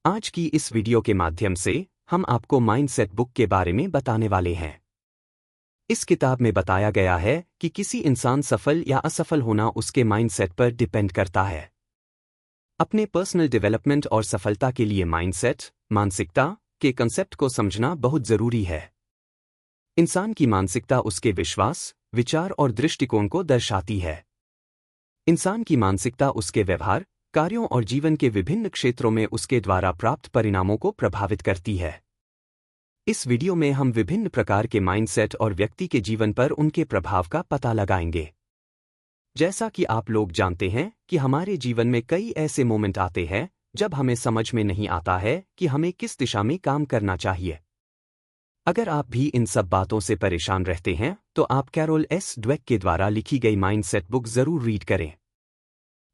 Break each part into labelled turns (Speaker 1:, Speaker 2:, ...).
Speaker 1: आज की इस वीडियो के माध्यम से हम आपको माइंडसेट बुक के बारे में बताने वाले हैं। इस किताब में बताया गया है कि किसी इंसान सफल या असफल होना उसके माइंडसेट पर डिपेंड करता है। अपने पर्सनल डेवलपमेंट और सफलता के लिए माइंडसेट, मानसिकता के कंसेप्ट को समझना बहुत जरूरी है। इंसान की मानसिकता उसके विश्वास, विचार और दृष्टिकोण को दर्शाती है। इंसान की मानसिकता उसके व्यवहार, कार्यों और जीवन के विभिन्न क्षेत्रों में उसके द्वारा प्राप्त परिणामों को प्रभावित करती है। इस वीडियो में हम विभिन्न प्रकार के माइंडसेट और व्यक्ति के जीवन पर उनके प्रभाव का पता लगाएंगे। जैसा कि आप लोग जानते हैं कि हमारे जीवन में कई ऐसे मोमेंट आते हैं जब हमें समझ में नहीं आता है कि हमें किस दिशा में काम करना चाहिए। अगर आप भी इन सब बातों से परेशान रहते हैं तो आप कैरोल एस ड्वेक के द्वारा लिखी गई माइंडसेट बुक जरूर रीड करें।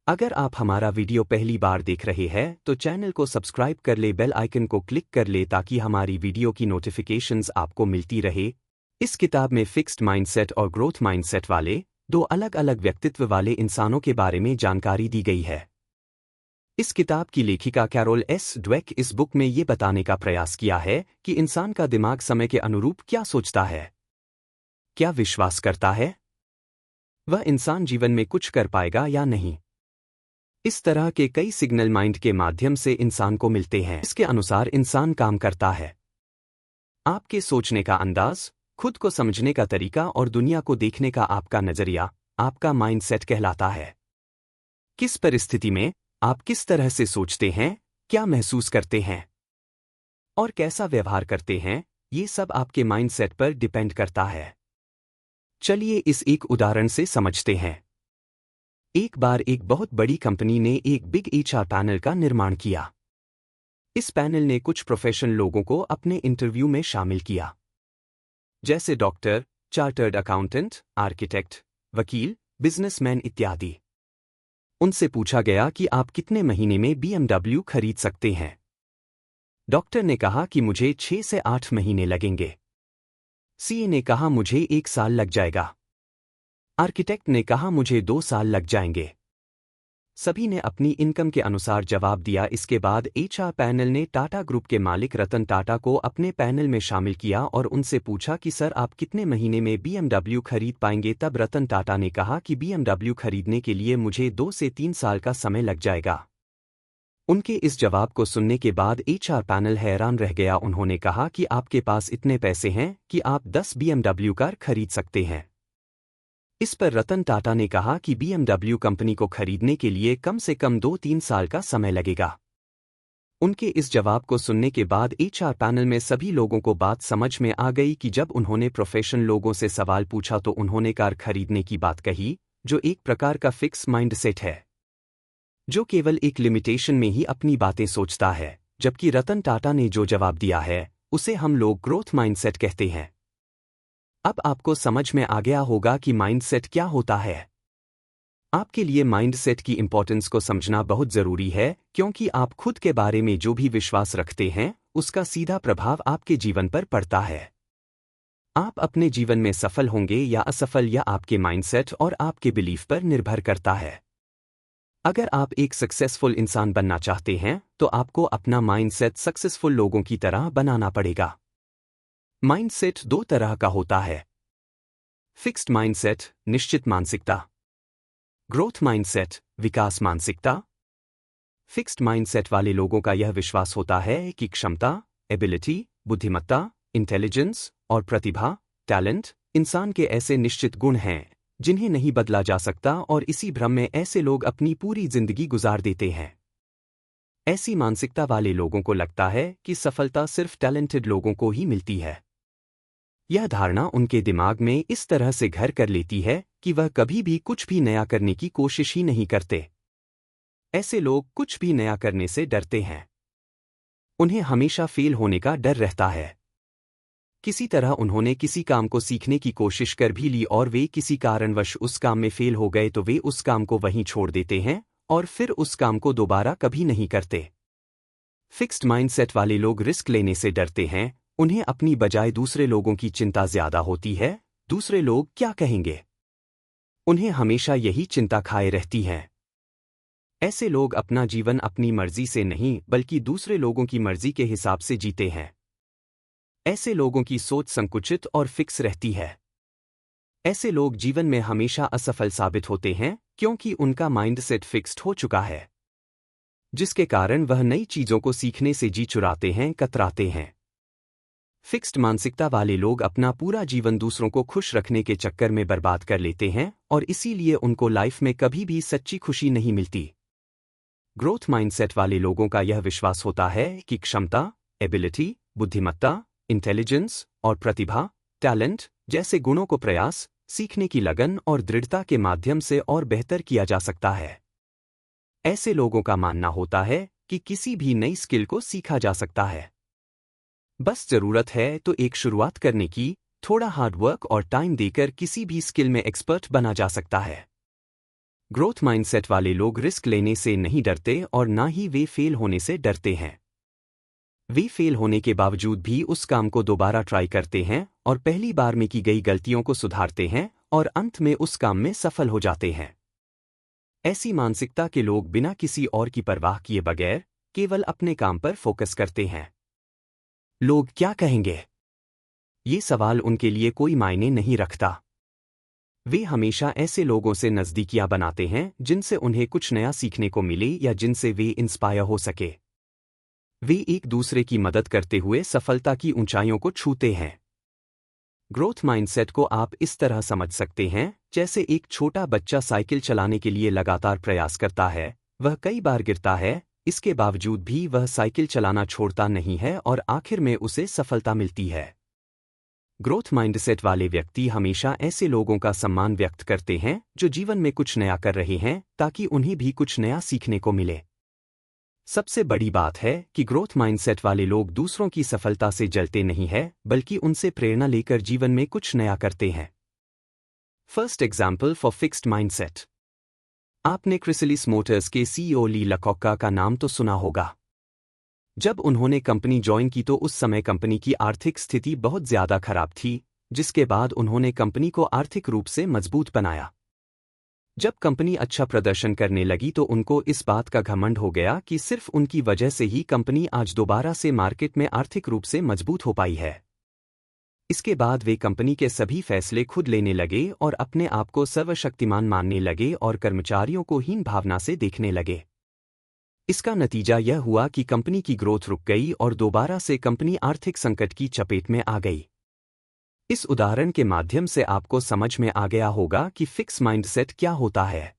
Speaker 1: अगर आप हमारा वीडियो पहली बार देख रहे हैं तो चैनल को सब्सक्राइब कर ले, बेल आइकन को क्लिक कर ले ताकि हमारी वीडियो की नोटिफिकेशंस आपको मिलती रहे। इस किताब में फिक्स्ड माइंडसेट और ग्रोथ माइंडसेट वाले दो अलग अलग व्यक्तित्व वाले इंसानों के बारे में जानकारी दी गई है। इस किताब की लेखिका कैरोल एस ड्वेक इस बुक में ये बताने का प्रयास किया है कि इंसान का दिमाग समय के अनुरूप क्या सोचता है, क्या विश्वास करता है, वह इंसान जीवन में कुछ कर पाएगा या नहीं। इस तरह के कई सिग्नल माइंड के माध्यम से इंसान को मिलते हैं। इसके अनुसार इंसान काम करता है। आपके सोचने का अंदाज, खुद को समझने का तरीका और दुनिया को देखने का आपका नजरिया आपका माइंडसेट कहलाता है। किस परिस्थिति में आप किस तरह से सोचते हैं, क्या महसूस करते हैं और कैसा व्यवहार करते हैं, ये सब आपके माइंडसेट पर डिपेंड करता है। चलिए इस एक उदाहरण से समझते हैं। एक बार एक बहुत बड़ी कंपनी ने एक बिग एचआर पैनल का निर्माण किया। इस पैनल ने कुछ प्रोफेशनल लोगों को अपने इंटरव्यू में शामिल किया, जैसे डॉक्टर, चार्टर्ड अकाउंटेंट, आर्किटेक्ट, वकील, बिजनेसमैन इत्यादि। उनसे पूछा गया कि आप कितने महीने में BMW खरीद सकते हैं। डॉक्टर ने कहा कि मुझे 6 से 8 महीने लगेंगे। सीए ने कहा मुझे 1 साल लग जाएगा। आर्किटेक्ट ने कहा मुझे 2 साल लग जाएंगे। सभी ने अपनी इनकम के अनुसार जवाब दिया। इसके बाद एचआर पैनल ने टाटा ग्रुप के मालिक रतन टाटा को अपने पैनल में शामिल किया और उनसे पूछा कि सर आप कितने महीने में BMW खरीद पाएंगे। तब रतन टाटा ने कहा कि BMW खरीदने के लिए मुझे 2 से 3 साल का समय लग जाएगा। उनके इस जवाब को सुनने के बाद एचआर पैनल हैरान रह गया। उन्होंने कहा कि आपके पास इतने पैसे हैं कि आप 10 BMW कार खरीद सकते हैं। इस पर रतन टाटा ने कहा कि BMW कंपनी को खरीदने के लिए कम से कम 2-3 साल का समय लगेगा। उनके इस जवाब को सुनने के बाद एचआर पैनल में सभी लोगों को बात समझ में आ गई कि जब उन्होंने प्रोफेशनल लोगों से सवाल पूछा तो उन्होंने कार खरीदने की बात कही, जो एक प्रकार का फिक्स माइंडसेट है, जो केवल एक लिमिटेशन में ही अपनी बातें सोचता है। जबकि रतन टाटा ने जो जवाब दिया है उसे हम लोग ग्रोथ माइंडसेट कहते हैं। अब आपको समझ में आ गया होगा कि माइंडसेट क्या होता है। आपके लिए माइंडसेट की इंपॉर्टेंस को समझना बहुत जरूरी है, क्योंकि आप खुद के बारे में जो भी विश्वास रखते हैं उसका सीधा प्रभाव आपके जीवन पर पड़ता है। आप अपने जीवन में सफल होंगे या असफल या आपके माइंडसेट और आपके बिलीफ पर निर्भर करता है। अगर आप एक सक्सेसफुल इंसान बनना चाहते हैं तो आपको अपना माइंडसेट सक्सेसफुल लोगों की तरह बनाना पड़ेगा। माइंडसेट 2 तरह का होता है। फिक्स्ड माइंडसेट, निश्चित मानसिकता। ग्रोथ माइंडसेट, विकास मानसिकता। फिक्स्ड माइंडसेट वाले लोगों का यह विश्वास होता है कि क्षमता, एबिलिटी, बुद्धिमत्ता, इंटेलिजेंस और प्रतिभा, टैलेंट इंसान के ऐसे निश्चित गुण हैं जिन्हें नहीं बदला जा सकता, और इसी भ्रम में ऐसे लोग अपनी पूरी जिंदगी गुजार देते हैं। ऐसी मानसिकता वाले लोगों को लगता है कि सफलता सिर्फ टैलेंटेड लोगों को ही मिलती है। यह धारणा उनके दिमाग में इस तरह से घर कर लेती है कि वह कभी भी कुछ भी नया करने की कोशिश ही नहीं करते। ऐसे लोग कुछ भी नया करने से डरते हैं। उन्हें हमेशा फेल होने का डर रहता है। किसी तरह उन्होंने किसी काम को सीखने की कोशिश कर भी ली और वे किसी कारणवश उस काम में फेल हो गए तो वे उस काम को वहीं छोड़ देते हैं और फिर उस काम को दोबारा कभी नहीं करते। फिक्स्ड माइंडसेट वाले लोग रिस्क लेने से डरते हैं। उन्हें अपनी बजाय दूसरे लोगों की चिंता ज्यादा होती है। दूसरे लोग क्या कहेंगे, उन्हें हमेशा यही चिंता खाए रहती है। ऐसे लोग अपना जीवन अपनी मर्जी से नहीं बल्कि दूसरे लोगों की मर्जी के हिसाब से जीते हैं। ऐसे लोगों की सोच संकुचित और फिक्स रहती है। ऐसे लोग जीवन में हमेशा असफल साबित होते हैं क्योंकि उनका माइंडसेट फिक्स्ड हो चुका है, जिसके कारण वह नई चीजों को सीखने से जी चुराते हैं, कतराते हैं। फिक्स्ड मानसिकता वाले लोग अपना पूरा जीवन दूसरों को खुश रखने के चक्कर में बर्बाद कर लेते हैं और इसीलिए उनको लाइफ में कभी भी सच्ची खुशी नहीं मिलती। ग्रोथ माइंडसेट वाले लोगों का यह विश्वास होता है कि क्षमता, एबिलिटी, बुद्धिमत्ता, इंटेलिजेंस और प्रतिभा, टैलेंट जैसे गुणों को प्रयास, सीखने की लगन और दृढ़ता के माध्यम से और बेहतर किया जा सकता है। ऐसे लोगों का मानना होता है कि किसी भी नई स्किल को सीखा जा सकता है, बस जरूरत है तो एक शुरुआत करने की, थोड़ा हार्ड वर्क और टाइम देकर किसी भी स्किल में एक्सपर्ट बना जा सकता है। ग्रोथ माइंडसेट वाले लोग रिस्क लेने से नहीं डरते और ना ही वे फेल होने से डरते हैं। वे फेल होने के बावजूद भी उस काम को दोबारा ट्राई करते हैं और पहली बार में की गई गलतियों को सुधारते हैं और अंत में उस काम में सफल हो जाते हैं। ऐसी मानसिकता के लोग बिना किसी और की परवाह किए बगैर केवल अपने काम पर फोकस करते हैं। लोग क्या कहेंगे, ये सवाल उनके लिए कोई मायने नहीं रखता। वे हमेशा ऐसे लोगों से नज़दीकियां बनाते हैं जिनसे उन्हें कुछ नया सीखने को मिले या जिनसे वे इंस्पायर हो सके। वे एक दूसरे की मदद करते हुए सफलता की ऊंचाइयों को छूते हैं। ग्रोथ माइंडसेट को आप इस तरह समझ सकते हैं जैसे एक छोटा बच्चा साइकिल चलाने के लिए लगातार प्रयास करता है, वह कई बार गिरता है, इसके बावजूद भी वह साइकिल चलाना छोड़ता नहीं है और आखिर में उसे सफलता मिलती है। ग्रोथ माइंडसेट वाले व्यक्ति हमेशा ऐसे लोगों का सम्मान व्यक्त करते हैं जो जीवन में कुछ नया कर रहे हैं ताकि उन्हें भी कुछ नया सीखने को मिले। सबसे बड़ी बात है कि ग्रोथ माइंडसेट वाले लोग दूसरों की सफलता से जलते नहीं हैं बल्कि उनसे प्रेरणा लेकर जीवन में कुछ नया करते हैं। First example for fixed mindset. आपने क्रिसिलिस मोटर्स के सीईओ ली लकॉक्का का नाम तो सुना होगा। जब उन्होंने कंपनी ज्वाइन की तो उस समय कंपनी की आर्थिक स्थिति बहुत ज्यादा खराब थी, जिसके बाद उन्होंने कंपनी को आर्थिक रूप से मजबूत बनाया। जब कंपनी अच्छा प्रदर्शन करने लगी तो उनको इस बात का घमंड हो गया कि सिर्फ उनकी वजह से ही कंपनी आज दोबारा से मार्केट में आर्थिक रूप से मजबूत हो पाई है। इसके बाद वे कंपनी के सभी फैसले खुद लेने लगे और अपने आप को सर्वशक्तिमान मानने लगे और कर्मचारियों को हीन भावना से देखने लगे। इसका नतीजा यह हुआ कि कंपनी की ग्रोथ रुक गई और दोबारा से कंपनी आर्थिक संकट की चपेट में आ गई। इस उदाहरण के माध्यम से आपको समझ में आ गया होगा कि फिक्स माइंडसेट क्या होता है।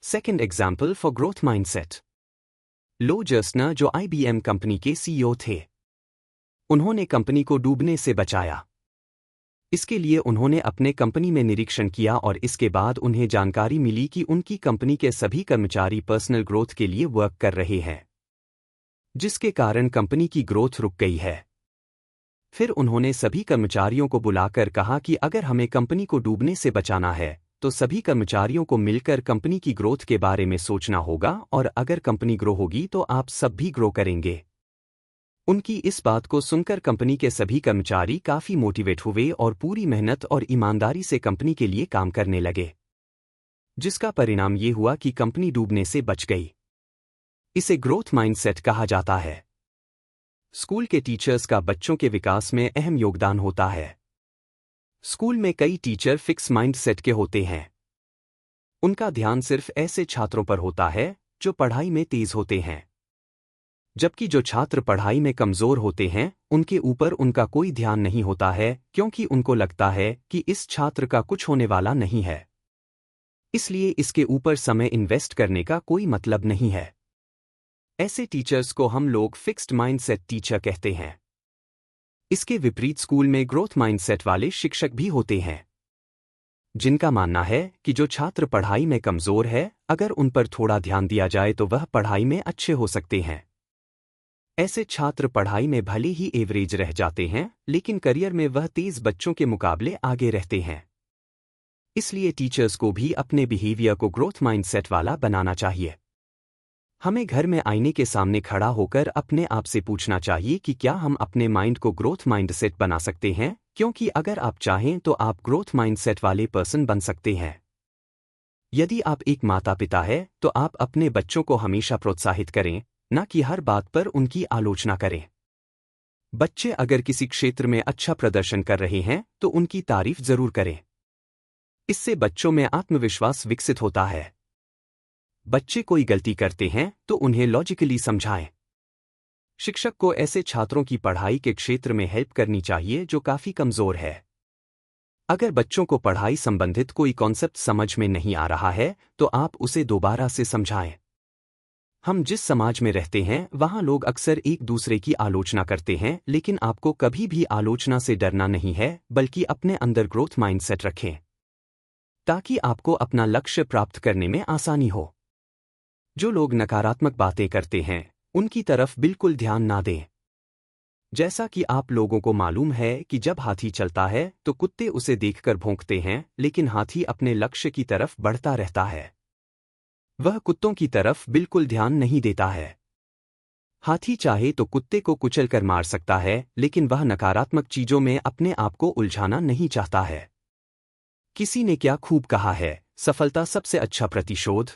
Speaker 1: Second example for growth mindset. Lou Gerstner जो IBM कंपनी के सीईओ थे, उन्होंने कंपनी को डूबने से बचाया। इसके लिए उन्होंने अपने कंपनी में निरीक्षण किया और इसके बाद उन्हें जानकारी मिली कि उनकी कंपनी के सभी कर्मचारी पर्सनल ग्रोथ के लिए वर्क कर रहे हैं, जिसके कारण कंपनी की ग्रोथ रुक गई है। फिर उन्होंने सभी कर्मचारियों को बुलाकर कहा कि अगर हमें कंपनी को डूबने से बचाना है तो सभी कर्मचारियों को मिलकर कंपनी की ग्रोथ के बारे में सोचना होगा और अगर कंपनी ग्रो होगी तो आप सब भी ग्रो करेंगे। उनकी इस बात को सुनकर कंपनी के सभी कर्मचारी काफी मोटिवेट हुए और पूरी मेहनत और ईमानदारी से कंपनी के लिए काम करने लगे, जिसका परिणाम ये हुआ कि कंपनी डूबने से बच गई। इसे ग्रोथ माइंडसेट कहा जाता है। स्कूल के टीचर्स का बच्चों के विकास में अहम योगदान होता है। स्कूल में कई टीचर फिक्स माइंडसेट के होते हैं। उनका ध्यान सिर्फ ऐसे छात्रों पर होता है जो पढ़ाई में तेज होते हैं, जबकि जो छात्र पढ़ाई में कमजोर होते हैं उनके ऊपर उनका कोई ध्यान नहीं होता है क्योंकि उनको लगता है कि इस छात्र का कुछ होने वाला नहीं है, इसलिए इसके ऊपर समय इन्वेस्ट करने का कोई मतलब नहीं है। ऐसे टीचर्स को हम लोग फिक्स्ड माइंडसेट टीचर कहते हैं। इसके विपरीत स्कूल में ग्रोथ माइंडसेट वाले शिक्षक भी होते हैं, जिनका मानना है कि जो छात्र पढ़ाई में कमजोर है अगर उन पर थोड़ा ध्यान दिया जाए तो वह पढ़ाई में अच्छे हो सकते हैं। ऐसे छात्र पढ़ाई में भले ही एवरेज रह जाते हैं लेकिन करियर में वह तेज बच्चों के मुकाबले आगे रहते हैं। इसलिए टीचर्स को भी अपने बिहेवियर को ग्रोथ माइंडसेट वाला बनाना चाहिए। हमें घर में आईने के सामने खड़ा होकर अपने आप से पूछना चाहिए कि क्या हम अपने माइंड को ग्रोथ माइंडसेट बना सकते हैं, क्योंकि अगर आप चाहें तो आप ग्रोथ माइंडसेट वाले पर्सन बन सकते हैं। यदि आप एक माता पिता है तो आप अपने बच्चों को हमेशा प्रोत्साहित करें, न कि हर बात पर उनकी आलोचना करें। बच्चे अगर किसी क्षेत्र में अच्छा प्रदर्शन कर रहे हैं तो उनकी तारीफ जरूर करें। इससे बच्चों में आत्मविश्वास विकसित होता है। बच्चे कोई गलती करते हैं तो उन्हें लॉजिकली समझाएं। शिक्षक को ऐसे छात्रों की पढ़ाई के क्षेत्र में हेल्प करनी चाहिए जो काफी कमजोर है। अगर बच्चों को पढ़ाई संबंधित कोई कॉन्सेप्ट समझ में नहीं आ रहा है तो आप उसे दोबारा से समझाएं। हम जिस समाज में रहते हैं वहां लोग अक्सर एक दूसरे की आलोचना करते हैं, लेकिन आपको कभी भी आलोचना से डरना नहीं है, बल्कि अपने अंदर ग्रोथ माइंडसेट रखें ताकि आपको अपना लक्ष्य प्राप्त करने में आसानी हो। जो लोग नकारात्मक बातें करते हैं उनकी तरफ बिल्कुल ध्यान ना दें। जैसा कि आप लोगों को मालूम है कि जब हाथी चलता है तो कुत्ते उसे देखकर भौंकते हैं, लेकिन हाथी अपने लक्ष्य की तरफ बढ़ता रहता है। वह कुत्तों की तरफ बिल्कुल ध्यान नहीं देता है। हाथी चाहे तो कुत्ते को कुचलकर मार सकता है, लेकिन वह नकारात्मक चीजों में अपने आप को उलझाना नहीं चाहता है। किसी ने क्या खूब कहा है, सफलता सबसे अच्छा प्रतिशोध।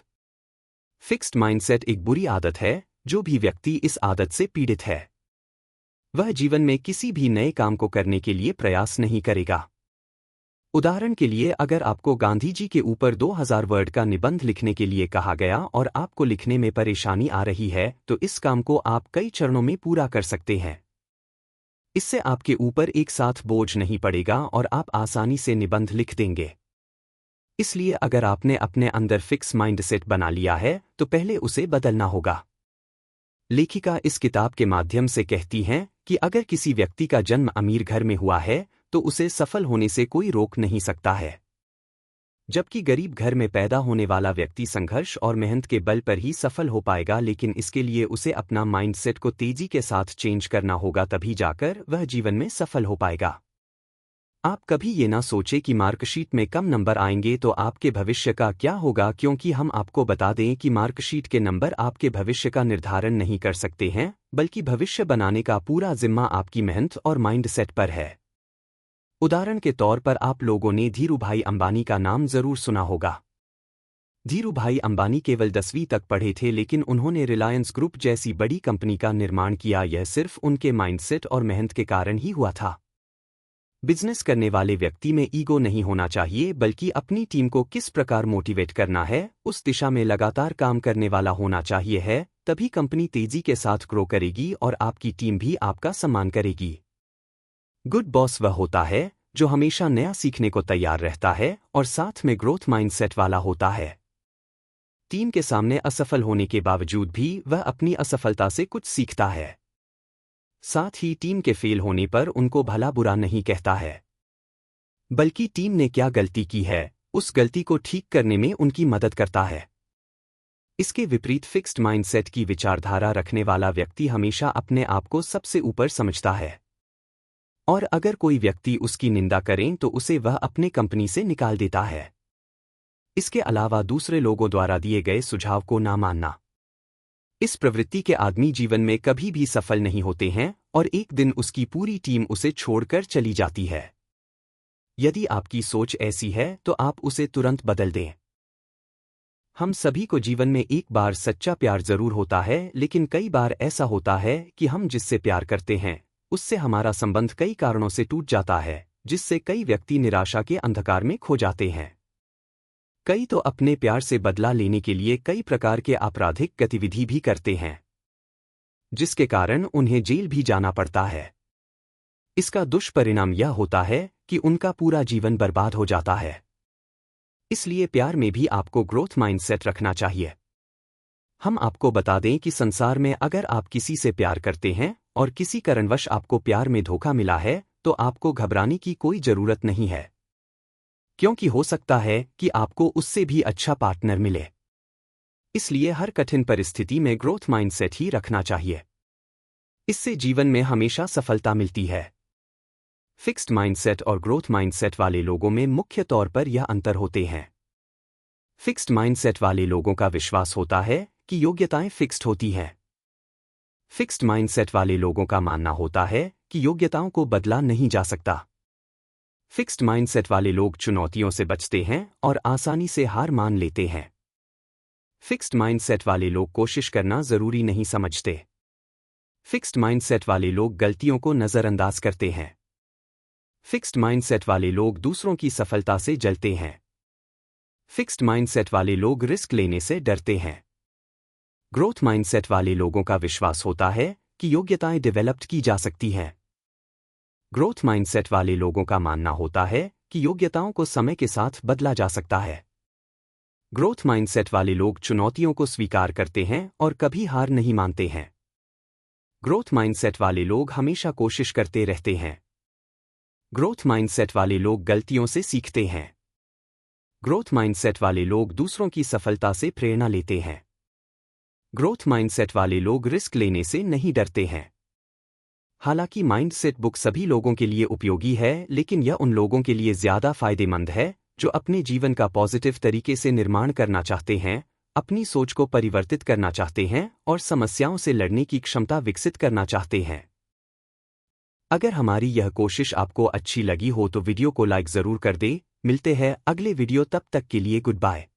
Speaker 1: फिक्स्ड माइंडसेट एक बुरी आदत है। जो भी व्यक्ति इस आदत से पीड़ित है वह जीवन में किसी भी नए काम को करने के लिए प्रयास नहीं करेगा। उदाहरण के लिए, अगर आपको गांधी जी के ऊपर 2000 वर्ड का निबंध लिखने के लिए कहा गया और आपको लिखने में परेशानी आ रही है तो इस काम को आप कई चरणों में पूरा कर सकते हैं। इससे आपके ऊपर एक साथ बोझ नहीं पड़ेगा और आप आसानी से निबंध लिख देंगे। इसलिए अगर आपने अपने अंदर फिक्स माइंडसेट बना लिया है तो पहले उसे बदलना होगा। लेखिका इस किताब के माध्यम से कहती हैं कि अगर किसी व्यक्ति का जन्म अमीर घर में हुआ है तो उसे सफल होने से कोई रोक नहीं सकता है, जबकि गरीब घर में पैदा होने वाला व्यक्ति संघर्ष और मेहनत के बल पर ही सफल हो पाएगा, लेकिन इसके लिए उसे अपना माइंडसेट को तेजी के साथ चेंज करना होगा, तभी जाकर वह जीवन में सफल हो पाएगा। आप कभी ये ना सोचें कि मार्कशीट में कम नंबर आएंगे तो आपके भविष्य का क्या होगा, क्योंकि हम आपको बता दें कि मार्कशीट के नंबर आपके भविष्य का निर्धारण नहीं कर सकते हैं, बल्कि भविष्य बनाने का पूरा जिम्मा आपकी मेहनत और माइंडसेट पर है। उदाहरण के तौर पर आप लोगों ने धीरूभाई अंबानी का नाम जरूर सुना होगा। धीरूभाई अंबानी केवल 10वीं तक पढ़े थे, लेकिन उन्होंने रिलायंस ग्रुप जैसी बड़ी कंपनी का निर्माण किया। यह सिर्फ उनके माइंडसेट और मेहनत के कारण ही हुआ था। बिजनेस करने वाले व्यक्ति में ईगो नहीं होना चाहिए, बल्कि अपनी टीम को किस प्रकार मोटिवेट करना है उस दिशा में लगातार काम करने वाला होना चाहिए है। तभी कंपनी तेजी के साथ ग्रो करेगी और आपकी टीम भी आपका सम्मान करेगी। गुड बॉस वह होता है जो हमेशा नया सीखने को तैयार रहता है और साथ में ग्रोथ माइंडसेट वाला होता है। टीम के सामने असफल होने के बावजूद भी वह अपनी असफलता से कुछ सीखता है। साथ ही टीम के फेल होने पर उनको भला बुरा नहीं कहता है, बल्कि टीम ने क्या गलती की है उस गलती को ठीक करने में उनकी मदद करता है। इसके विपरीत फिक्स्ड माइंडसेट की विचारधारा रखने वाला व्यक्ति हमेशा अपने आप को सबसे ऊपर समझता है, और अगर कोई व्यक्ति उसकी निंदा करें तो उसे वह अपने कंपनी से निकाल देता है। इसके अलावा दूसरे लोगों द्वारा दिए गए सुझाव को ना मानना। इस प्रवृत्ति के आदमी जीवन में कभी भी सफल नहीं होते हैं और एक दिन उसकी पूरी टीम उसे छोड़कर चली जाती है। यदि आपकी सोच ऐसी है तो आप उसे तुरंत बदल दें। हम सभी को जीवन में एक बार सच्चा प्यार जरूर होता है, लेकिन कई बार ऐसा होता है कि हम जिससे प्यार करते हैं उससे हमारा संबंध कई कारणों से टूट जाता है, जिससे कई व्यक्ति निराशा के अंधकार में खो जाते हैं। कई तो अपने प्यार से बदला लेने के लिए कई प्रकार के आपराधिक गतिविधि भी करते हैं, जिसके कारण उन्हें जेल भी जाना पड़ता है। इसका दुष्परिणाम यह होता है कि उनका पूरा जीवन बर्बाद हो जाता है। इसलिए प्यार में भी आपको ग्रोथ माइंडसेट रखना चाहिए। हम आपको बता दें कि संसार में अगर आप किसी से प्यार करते हैं और किसी कारणवश आपको प्यार में धोखा मिला है तो आपको घबराने की कोई जरूरत नहीं है, क्योंकि हो सकता है कि आपको उससे भी अच्छा पार्टनर मिले। इसलिए हर कठिन परिस्थिति में ग्रोथ माइंडसेट ही रखना चाहिए। इससे जीवन में हमेशा सफलता मिलती है। फिक्स्ड माइंडसेट और ग्रोथ माइंडसेट वाले लोगों में मुख्य तौर पर यह अंतर होते हैं। फिक्स्ड माइंडसेट वाले लोगों का विश्वास होता है कि योग्यताएं फिक्स्ड होती हैं। फिक्स्ड माइंडसेट वाले लोगों का मानना होता है कि योग्यताओं को बदला नहीं जा सकता। फिक्स्ड माइंडसेट वाले लोग चुनौतियों से बचते हैं और आसानी से हार मान लेते हैं। फिक्स्ड माइंडसेट वाले लोग कोशिश करना जरूरी नहीं समझते। फिक्स्ड माइंडसेट वाले लोग गलतियों को नजरअंदाज करते हैं। फिक्स्ड माइंडसेट वाले लोग दूसरों की सफलता से जलते हैं। फिक्स्ड माइंडसेट वाले लोग रिस्क लेने से डरते हैं। ग्रोथ माइंडसेट वाले लोगों का विश्वास होता है कि योग्यताएं डेवलप्ड की जा सकती हैं। ग्रोथ माइंडसेट वाले लोगों का मानना होता है कि योग्यताओं को समय के साथ बदला जा सकता है। ग्रोथ माइंडसेट वाले लोग चुनौतियों को स्वीकार करते हैं और कभी हार नहीं मानते हैं। ग्रोथ माइंडसेट वाले लोग हमेशा कोशिश करते रहते हैं। ग्रोथ माइंडसेट वाले लोग गलतियों से सीखते हैं। ग्रोथ माइंडसेट वाले लोग दूसरों की सफलता से प्रेरणा लेते हैं। ग्रोथ माइंडसेट वाले लोग रिस्क लेने से नहीं डरते हैं। हालांकि माइंडसेट बुक सभी लोगों के लिए उपयोगी है, लेकिन यह उन लोगों के लिए ज्यादा फायदेमंद है जो अपने जीवन का पॉजिटिव तरीके से निर्माण करना चाहते हैं, अपनी सोच को परिवर्तित करना चाहते हैं और समस्याओं से लड़ने की क्षमता विकसित करना चाहते हैं। अगर हमारी यह कोशिश आपको अच्छी लगी हो तो वीडियो को लाइक जरूर कर दें। मिलते हैं अगले वीडियो, तब तक के लिए गुड बाय।